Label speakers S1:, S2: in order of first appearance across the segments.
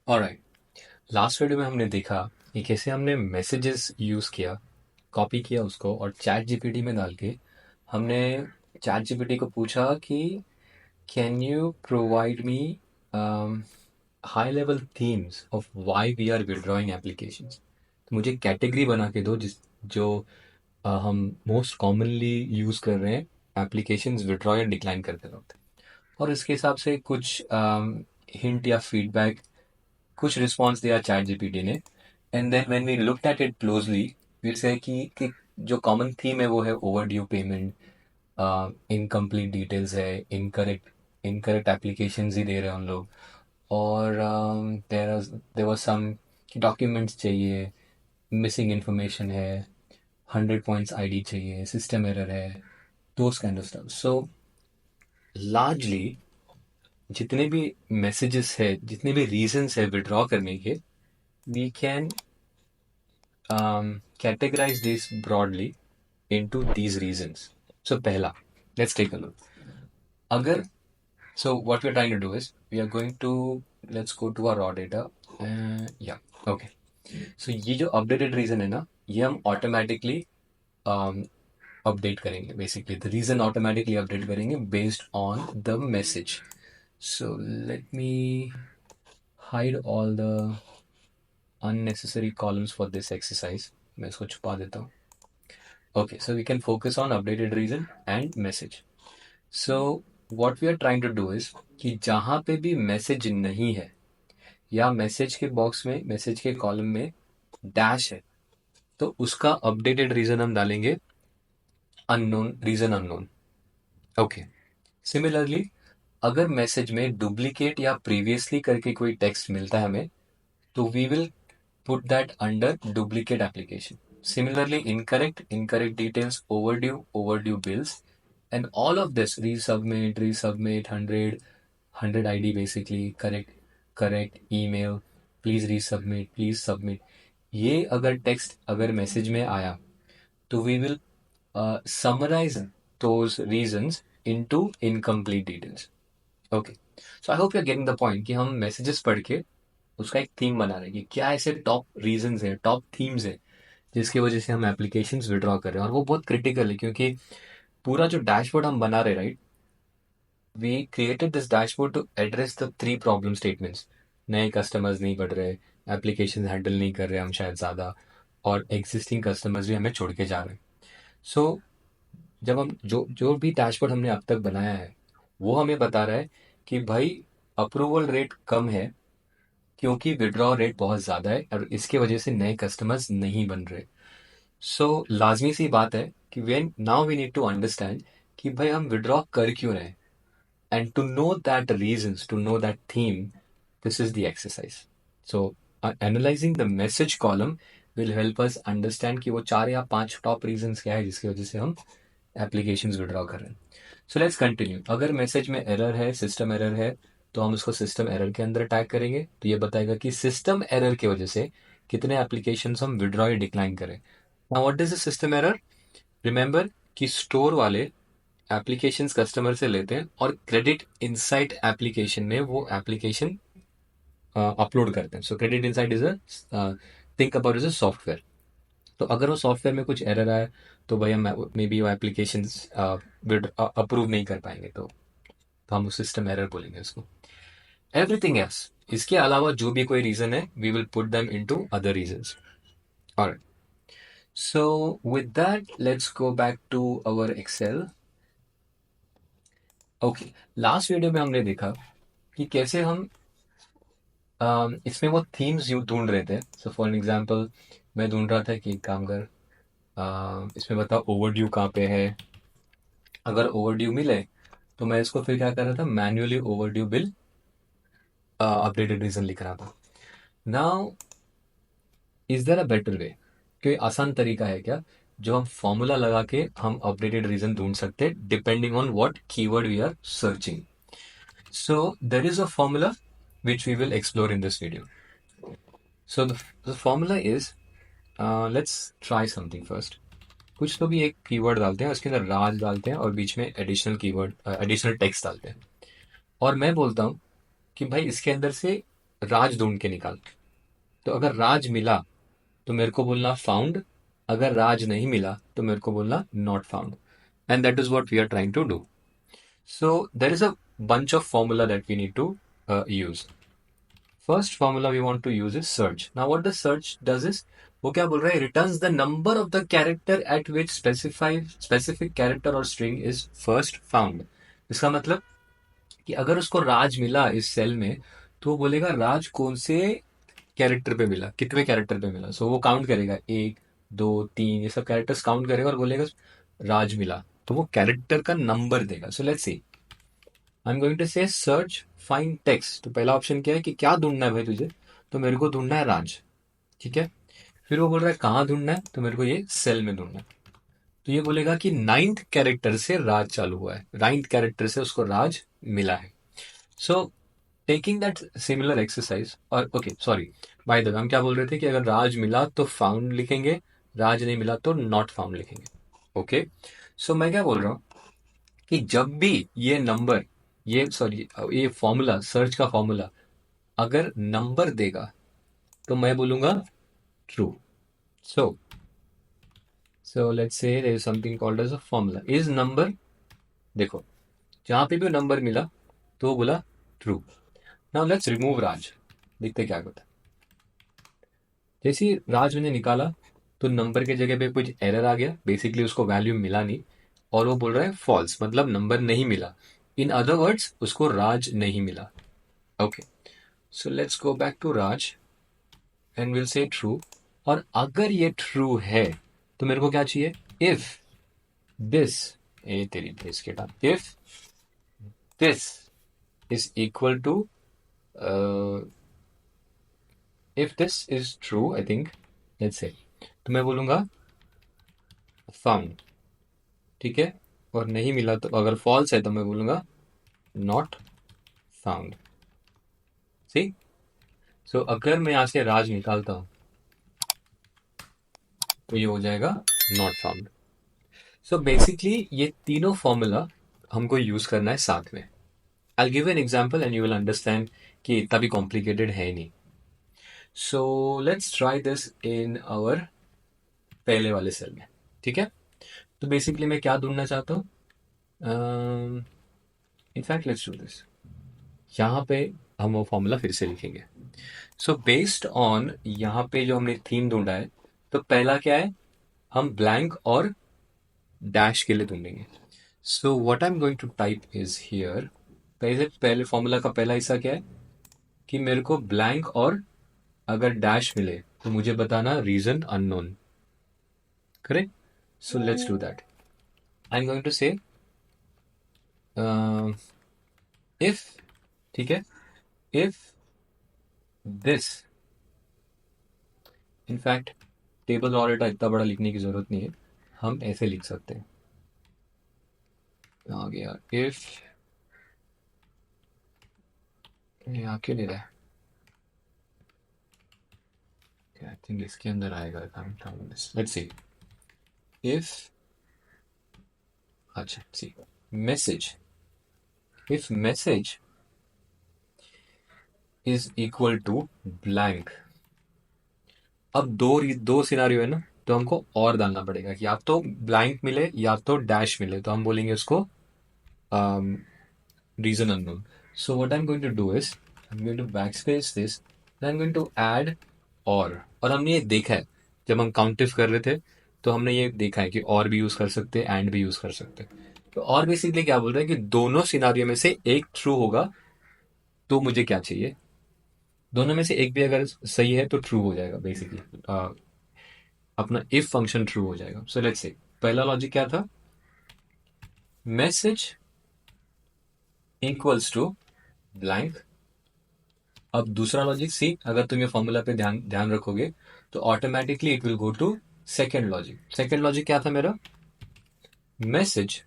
S1: Alright, last video में हमने देखा कि कैसे हमने मैसेजेस यूज़ किया, कॉपी किया उसको और चैट जीपीटी में डाल के हमने चैट जीपीटी को पूछा कि can you provide me high level themes of why we are withdrawing applications. तो मुझे कैटेगरी बना के दो जिस जो हम मोस्ट कॉमनली यूज़ कर रहे हैं एप्लीकेशंस विड्रॉ या डिक्लाइन करते वक्त, और इसके हिसाब से कुछ हिंट या फीडबैक, कुछ रिस्पॉन्स दिया चैट जीपीटी ने। And then when we looked at it closely we see कि जो कॉमन थीम है वो है overdue payment, incomplete details है, इनकरेक्ट इनकरेक्ट एप्लीकेशन ही दे रहे हैं हम लोग, और देर वॉज सम डॉक्यूमेंट्स चाहिए, मिसिंग इन्फॉर्मेशन है, 100 पॉइंट्स आईडी चाहिए, सिस्टम एरर है, those kind of stuff. So largely जितने भी मैसेजेस है, जितने भी रीजंस है विड्रॉ करने के, we can categorize this broadly into these reasons. So, pehla, let's take a look. Agar, so what we're trying to do is we are going to, let's go to our raw data. Yeah, okay. So ये जो updated reason है ना, ये हम automatically um, update करेंगे. Basically, the reason automatically update करेंगे based on the message. So let me hide all the unnecessary columns for this exercise. मैं इसको छुपा देता हूँ. Okay, so we can focus on updated reason and message. So what we are trying to do is कि जहाँ पे भी message नहीं है या मैसेज के बॉक्स में, मैसेज के कॉलम में डैश है, तो उसका अपडेटेड रीजन हम डालेंगे unknown, reason unknown. Okay, similarly अगर मैसेज में डुप्लीकेट या प्रीवियसली करके कोई टेक्स्ट मिलता है हमें, तो we will put that under duplicate application. Similarly, incorrect details, overdue bills, and all of this resubmit, 100 ID basically, correct, email, please resubmit, please submit. ये अगर टेक्स्ट अगर मैसेज में आया तो we will summarize those reasons into incomplete details. Okay, so I hope you are getting the point कि हम messages पढ़ के उसका एक थीम बना रहे हैं कि क्या ऐसे टॉप रीजंस है, टॉप थीम्स है जिसकी वजह से हम एप्लीकेशंस विड्रॉ कर रहे हैं, और वो बहुत क्रिटिकल है क्योंकि पूरा जो डैशबोर्ड हम बना रहे हैं, right, we created this dashboard to address the 3 problem statements. नए कस्टमर्स नहीं बढ़ रहे, एप्लीकेशन हैंडल नहीं कर रहे हम शायद ज़्यादा, और एग्जिस्टिंग कस्टमर्स भी हमें छोड़ के जा रहे हैं. सो जब हम जो जो भी डैशबोर्ड हमने अब तक बनाया है वो हमें बता रहा है कि भाई अप्रूवल रेट कम है क्योंकि विड्रॉ रेट बहुत ज़्यादा है और इसके वजह से नए कस्टमर्स नहीं बन रहे. सो लाजमी सी बात है कि when now we need to understand कि भाई हम विड्रॉ कर क्यों रहे हैं, and to know that reasons, to know that theme, this is the exercise. So analysing the message column will help us understand कि वो 4 या 5 टॉप रीजंस क्या है जिसकी वजह से हम एप्लीकेशंस विड्रॉ कर रहे हैं. So let's continue. अगर मैसेज में एरर है, सिस्टम एरर है, तो हम उसको सिस्टम एरर के अंदर टैग करेंगे. तो ये बताएगा कि सिस्टम एरर की वजह से कितने एप्लीकेशंस हम विड्रॉ या डिक्लाइन करें. Now what is the system error? Remember कि स्टोर वाले एप्लीकेशंस कस्टमर से लेते हैं और क्रेडिट इनसाइट एप्लीकेशन में वो एप्लीकेशन अपलोड करते हैं. सो credit insight is a think about is a software. तो अगर वो सॉफ्टवेयर में कुछ एरर आए तो भाई हम मे बी वो एप्लीकेशन अप्रूव नहीं कर पाएंगे, तो हम सिस्टम एरर बोलेंगे उसको. एवरीथिंग एल्स, इसके अलावा जो भी कोई रीजन है we will put them into other reasons. Alright, so with that let's go back to our Excel. Okay, last video में हमने देखा कि कैसे हम इसमें वो थीम्स यू ढूंढ रहे थे. सो फॉर एग्जांपल मैं ढूंढ रहा था कि एक काम कर, इसमें बता ओवरड्यू कहाँ पे है. अगर ओवरड्यू मिले तो मैं इसको फिर क्या कर रहा था, manually overdue bill updated reason लिख रहा था. Now is there a better way? कोई आसान तरीका है क्या जो हम फॉर्मूला लगा के हम अपडेटेड रीजन ढूंढ सकते हैं depending on what keyword we are searching? So there is a formula which we will explore in this video. So the formula is, let's try something first. कुछ तो भी एक कीवर्ड डालते हैं, उसके अंदर राज डालते हैं और बीच में एडिशनल कीवर्ड, एडिशनल टेक्स्ट डालते हैं, और मैं बोलता हूँ कि भाई इसके अंदर से राज ढूंढ के निकाल। तो अगर राज मिला तो मेरे को बोलना फाउंड, अगर राज नहीं मिला तो मेरे को बोलना not found, and that is what we are trying to do. So there is a bunch of formula that we need to use. First formula we want to use is search. Now what the search does is, वो क्या बोल रहा है, returns the number of the character at which specific character or string is first found. इसका मतलब कि अगर उसको राज मिला इस सेल में, तो वो बोलेगा राज कौन से कैरेक्टर पे मिला, कितने कैरेक्टर पे मिला. सो वो काउंट करेगा, 1 2 3 ये सब कैरेक्टर्स काउंट करेगा और बोलेगा राज मिला, तो वो कैरेक्टर का नंबर देगा. So let's see, I am going to say search find text. तो पहला ऑप्शन क्या है कि क्या ढूंढना है भाई तुझे, तो मेरे को ढूंढना है राज. ठीक है. फिर वो बोल रहा है कहाँ ढूंढना है, तो मेरे को ये सेल में ढूंढना है. तो ये बोलेगा कि 9th कैरेक्टर से राज चालू हुआ है, 9th कैरेक्टर से उसको राज मिला है. So taking that similar exercise, और okay sorry, by the way हम क्या बोल रहे थे कि अगर राज मिला तो फाउंड लिखेंगे, राज नहीं मिला तो नॉट फाउंड लिखेंगे. ओके. सो मैं क्या बोल रहा हूँ कि जब भी ये नंबर, ये सॉरी ये फॉर्मूला, सर्च का फॉर्मूला अगर नंबर देगा तो मैं बोलूंगा true. So so let's say there is something called as a formula is number. देखो जहां पे भी नंबर मिला तो वो बोला true. Now let's remove Raj, देखते क्या होता है. जैसे ही राज मैंने निकाला तो नंबर के जगह पे कुछ एरर आ गया, बेसिकली उसको वैल्यू मिला नहीं, और वो बोल रहा है फॉल्स, मतलब नंबर नहीं मिला. इन अदर वर्ड्स उसको राज नहीं मिला. Okay. So let's go back to Raj and will say true. और अगर ये ट्रू है तो मेरे को क्या चाहिए, इफ दिस, ए तेरी भेस के time, if this is equal to, if this is true I think, let's say, तो मैं बोलूंगा फाउंड. ठीक है. और नहीं मिला तो, अगर फॉल्स है तो मैं बोलूंगा नॉट फाउंड. सी. सो अगर मैं यहां से राज निकालता हूं तो ये हो जाएगा नॉट फाउंड. सो बेसिकली ये तीनों फॉर्मूला हमको यूज करना है साथ में. I give an example and you will understand कि इतना भी कॉम्प्लिकेटेड है नहीं. So let's try this in our पहले वाले सेल में. ठीक है. तो बेसिकली मैं क्या ढूंढना चाहता हूँ, इनफैक्ट लेट्स डू दिस. यहाँ पे हम वो फॉर्मूला फिर से लिखेंगे. सो बेस्ड ऑन यहाँ पे जो हमने थीम ढूंढा है, तो पहला क्या है, हम ब्लैंक और डैश के लिए ढूंढेंगे. So what I am going to type is here, पहले फॉर्मूला का पहला हिस्सा क्या है कि मेरे को ब्लैंक और अगर डैश मिले तो मुझे बताना reason unknown. Correct. So let's do that. I am going to say if, ठीक है, if this, in fact table order इतना बड़ा लिखने की जरूरत नहीं है, हम ऐसे लिख सकते हैं. आ गया इफ, ये आ क्यों नहीं रहा है, आई थिंक इसके अंदर आएगा. Let's see. इफ, अच्छा see, message, if message is equal to blank. अब दो सिनारियो है ना, तो हमको और डालना पड़ेगा कि या तो ब्लैंक मिले या तो डैश मिले, तो हम बोलेंगे उसको reason unknown. So what I am going to do is, I am going to backspace this, I am going to add और हमने ये देखा है जब हम काउंटिव कर रहे थे, तो हमने ये देखा है कि और भी यूज कर सकते हैं, एंड भी यूज कर सकते हैं. तो और बेसिकली क्या बोल रहे हैं कि दोनों सिनारियो में से एक ट्रू होगा, तो मुझे क्या चाहिए, दोनों में से एक भी अगर सही है तो ट्रू हो जाएगा. बेसिकली अपना इफ फंक्शन ट्रू हो जाएगा. सो लेट्स से पहला लॉजिक क्या था, मैसेज इक्वल्स टू ब्लैंक. अब दूसरा लॉजिक सी, अगर तुम ये फॉर्मूला पे ध्यान ध्यान रखोगे तो automatically it will go to second logic. Second logic क्या था मेरा, message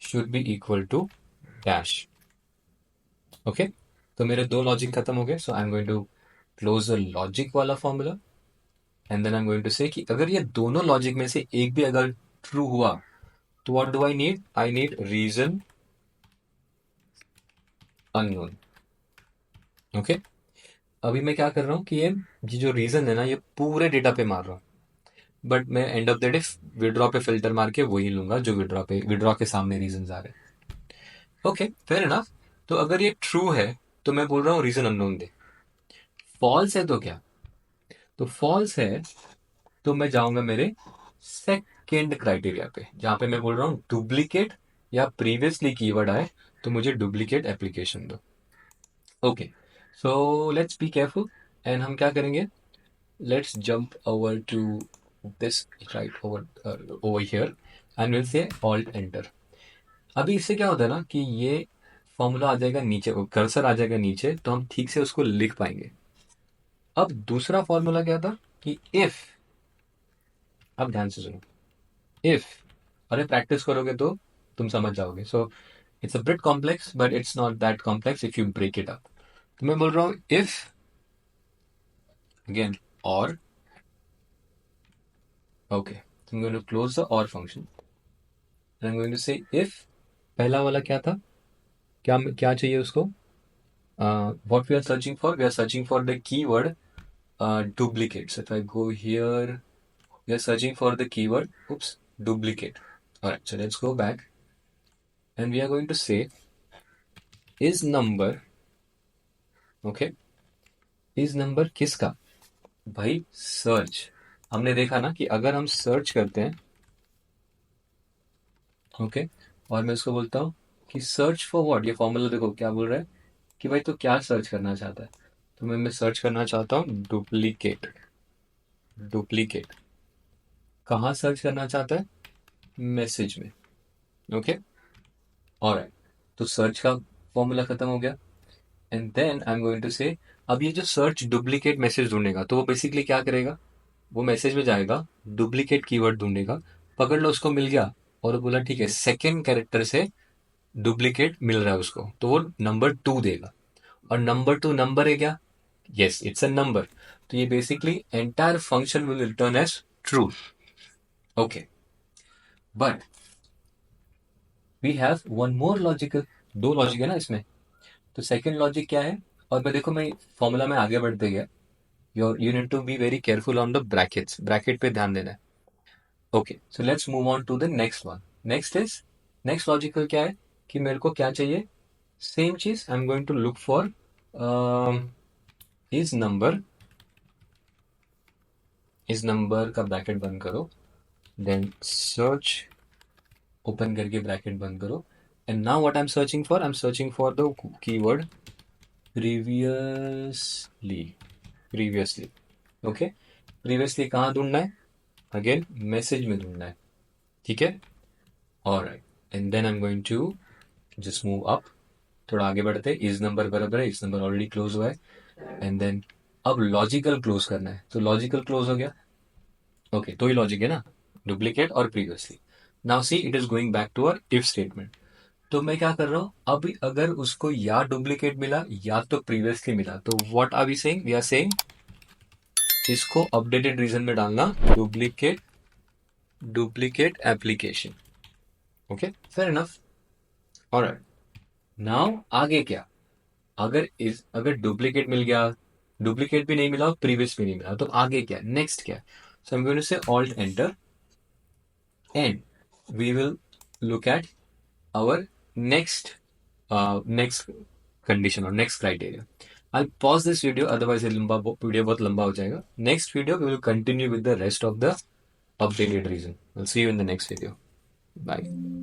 S1: should be equal to dash. Okay. तो मेरे दो लॉजिक खत्म हो गए. So I am going to close the logic वाला formula and then I am going to say कि अगर ये दोनों लॉजिक में से एक भी अगर ट्रू हुआ तो what do I need reason unknown. Okay. अभी मैं क्या कर रहा हूँ कि ये जो रीजन है ना ये पूरे डेटा पे मार रहा हूँ, बट मैं end of the day withdraw पे फिल्टर मार के वही लूंगा जो विड्रॉ के सामने रीजन आ रहे हैं। Okay, fair enough. तो अगर ये ट्रू है तो मैं बोल रहा हूँ रीजन अननोन दे। फॉल्स है तो क्या? तो फॉल्स है तो मैं जाऊंगा मेरे सेकेंड क्राइटेरिया पे, जहां पे मैं बोल रहा हूँ डुप्लीकेट या प्रीवियसली कीवर्ड आए तो मुझे डुप्लीकेट एप्लीकेशन दो। Okay, so let's be careful and हम क्या करेंगे, let's jump over to this right over here and will say alt enter. अभी इससे क्या होता है ना कि ये फॉर्मूला आ जाएगा नीचे, कर्सर आ जाएगा नीचे, तो हम ठीक से उसको लिख पाएंगे। अब दूसरा फॉर्मूला क्या था कि इफ, अब ध्यान से सुनो, इफ, अरे प्रैक्टिस करोगे तो तुम समझ जाओगे। So it's a bit complex but it's not that complex if you break it up. तो मैं बोल रहा हूँ इफ, अगेन, और, okay, so I'm going to close the or function and I'm going to say if, पहला वाला क्या था, क्या क्या चाहिए उसको, what we are searching for, we are searching for the keyword duplicate. So if I go here, we are searching for the keyword, oops, duplicate. All right, so let's go back and we are going to say is number, okay, is number किसका? भाई search, हमने देखा ना कि अगर हम search करते हैं, ओके, और मैं उसको बोलता हूँ कि सर्च फॉर व्हाट, ये फॉर्मूला देखो क्या बोल रहा है कि भाई तो क्या सर्च करना चाहता है। तो मैं सर्च करना चाहता हूँ डुप्लीकेट। डुप्लीकेट कहाँ सर्च करना चाहता है? मैसेज में। ओके, ऑलराइट, तो सर्च का फॉर्मूला खत्म हो गया and then I am going to say, अब ये जो सर्च डुप्लीकेट मैसेज ढूंढेगा तो वो बेसिकली क्या करेगा, वो मैसेज में जाएगा, डुप्लीकेट कीवर्ड ढूंढेगा, पकड़ लो उसको मिल गया, और वो बोला ठीक है सेकेंड कैरेक्टर से डुप्लीकेट मिल रहा है उसको, तो वो नंबर 2 देगा। और नंबर 2 नंबर है क्या? Yes, it's a number. तो ये basically entire function will return as true. Okay, but we have one more logical, दो लॉजिक है ना इसमें। तो सेकंड लॉजिक क्या है, और मैं देखो मैं फॉर्मूला में आगे बढ़ते गया, you need to be very careful on the brackets, bracket पे ध्यान देना है। Okay, so let's move on to the next one. Next logical क्या है कि मेरे को क्या चाहिए, सेम चीज I am going to look for is number, इस नंबर का ब्रैकेट बंद करो, देन सर्च, ओपन करके ब्रैकेट बंद करो, and now what I am searching for the keyword previously. Previously, okay, previously कहाँ ढूंढना है, अगेन मैसेज में ढूंढना है, ठीक है, alright, and then I am going to just move up, थोड़ा आगे बढ़ते, इस नंबर बराबर है, इस नंबर ऑलरेडी क्लोज हुआ है, एंड देन अब लॉजिकल क्लोज करना है, तो लॉजिकल क्लोज हो गया। ओके, तो ही लॉजिक है ना, डुप्लीकेट और previously. Now see it is going back to our if statement. तो मैं क्या कर रहा हूं, अभी अगर उसको या डुप्लीकेट मिला या तो प्रीवियसली मिला, तो what are we saying, we are saying इसको अपडेटेड रीजन में डालना, duplicate, duplicate application. Okay, fair enough, alright. Now आगे क्या, अगर डुप्लीकेट मिल गया, डुप्लीकेट भी नहीं मिला, प्रीवियस भी नहीं मिला, तो आगे क्या, नेक्स्ट क्या? सो आई एम गोइंग टू से alt enter and we will look at our next condition or next criteria. I'll pause this video, otherwise ये लंबा वीडियो बहुत लंबा हो जाएगा. Next video we will continue with the rest of the updated reason. I'll see you in the next video. Bye.